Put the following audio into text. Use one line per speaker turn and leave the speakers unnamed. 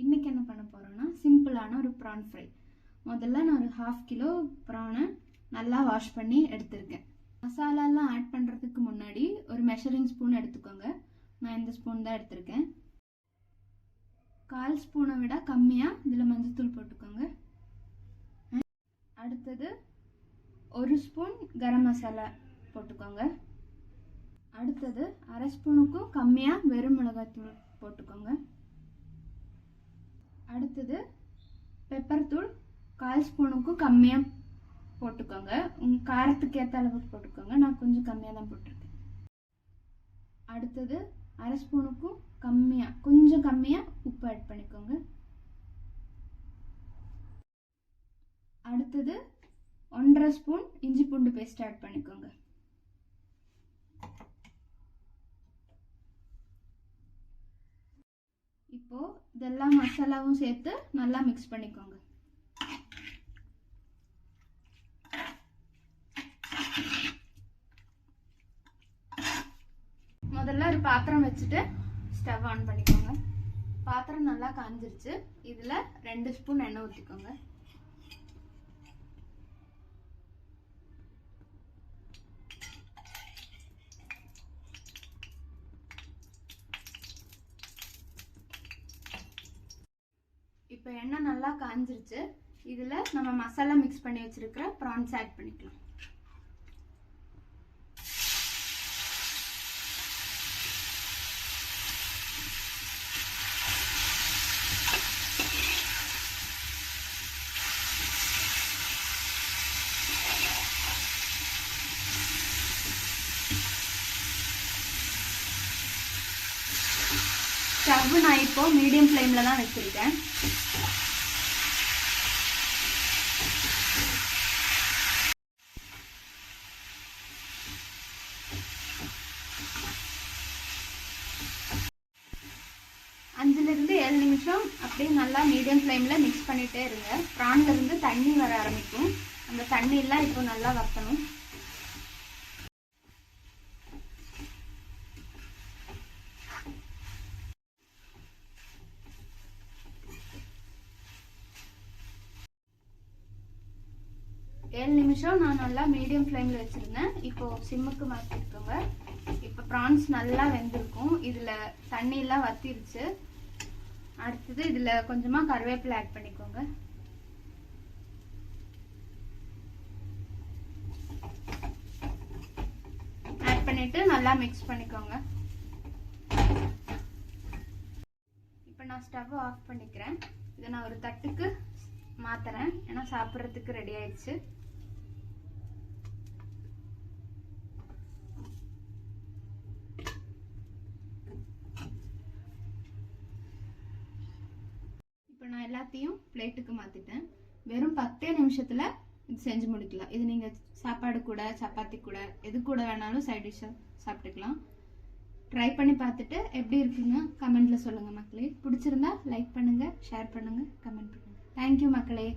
இன்னைக்கு என்ன பண்ண போறோம்னா சிம்பிளான ஒரு ப்ரான் ஃப்ரை. முதல்ல நான் ஒரு 1/2 கிலோ ப்ரானை நல்லா வாஷ் பண்ணி எடுத்திருக்கேன். மசாலாலாம் ஆட் பண்ணுறதுக்கு முன்னாடி ஒரு மெஷரிங் ஸ்பூன் எடுத்துக்கோங்க. நான் இந்த ஸ்பூன் தான் எடுத்திருக்கேன். 1/4 ஸ்பூனை விட கம்மியாக இதில் மஞ்சள்தூள் போட்டுக்கோங்க. அடுத்தது 1 ஸ்பூன் கரம் மசாலா போட்டுக்கோங்க. அடுத்தது 1/2 ஸ்பூனுக்கும் கம்மியாக வெறும் மிளகாய்த்தூள் போட்டுக்கோங்க. அடுத்தது பெப்பர் தூள் 1/4 ஸ்பூனுக்கும் கம்மியாக போட்டுக்கோங்க. உங்கள் காரத்துக்கு ஏற்ற அளவுக்கு போட்டுக்கோங்க. நான் கொஞ்சம் கம்மியாக தான் போட்டிருக்கேன். அடுத்தது 1/2 ஸ்பூனுக்கும் கம்மியாக கொஞ்சம் கம்மியாக உப்பு ஆட் பண்ணிக்கோங்க. அடுத்தது 1/2 ஸ்பூன் இஞ்சி பூண்டு பேஸ்ட் ஆட் பண்ணிக்கோங்க. இப்போ இதெல்லாம் மசாலாவும் சேர்த்து நல்லா மிக்ஸ் பண்ணிக்கோங்க. முதல்ல ஒரு பாத்திரம் வச்சுட்டு ஸ்டவ் ஆன் பண்ணிக்கோங்க. பாத்திரம் நல்லா காஞ்சிருச்சு. இதுல 2 ஸ்பூன் எண்ணெய் ஊற்றிக்கோங்க. இப்போ எண்ணெய் நல்லா காஞ்சிருச்சு. இதில் நம்ம மசாலா மிக்ஸ் பண்ணி வச்சிருக்கிற ப்ரான்ஸ் ஆட் பண்ணிக்கலாம். ஸ்டவ் நான் இப்போ மீடியம் ஃப்ளேமில் தான் வச்சுருக்கேன். அஞ்சுலேருந்து 7 நிமிஷம் அப்படியே நல்லா மீடியம் ஃப்ளேமில் மிக்ஸ் பண்ணிகிட்டே இருங்க. ப்ரான்லேருந்து தண்ணி வர ஆரம்பிக்கும். அந்த தண்ணியெல்லாம் இப்போ நல்லா வற்றணும். ஏழு நிமிஷம் நான் நல்லா மீடியம் ஃப்ளேமில் வச்சுருந்தேன். இப்போது சிம்முக்கு மாற்றிருக்கோங்க. இப்போ ப்ரான்ஸ் நல்லா வெந்திருக்கும். இதில் தண்ணியெல்லாம் வற்றிருச்சு. அடுத்தது இதில் கொஞ்சமாக கருவேப்பிலை ஆட் பண்ணிக்கோங்க. ஆட் பண்ணிவிட்டு நல்லா மிக்ஸ் பண்ணிக்கோங்க. இப்போ நான் ஸ்டவ் ஆஃப் பண்ணிக்கிறேன். இதை நான் ஒரு தட்டுக்கு மாற்றுறேன். ஏன்னா சாப்பிட்றதுக்கு ரெடி ஆயிடுச்சு. இப்போ நான் எல்லாத்தையும் பிளேட்டுக்கு மாற்றிட்டேன். வெறும் 10 நிமிஷத்தில் இது செஞ்சு முடிக்கலாம். இது நீங்கள் சாப்பாடு கூட சப்பாத்தி கூட எது கூட வேணாலும் சைட் டிஷ்ஷாக சாப்பிட்டுக்கலாம். ட்ரை பண்ணி பார்த்துட்டு எப்படி இருக்குன்னு கமெண்ட்டில் சொல்லுங்கள் மக்களே. பிடிச்சிருந்தா லைக் பண்ணுங்கள், ஷேர் பண்ணுங்கள், கமெண்ட் பண்ணுங்கள். தேங்க்யூ மக்களே.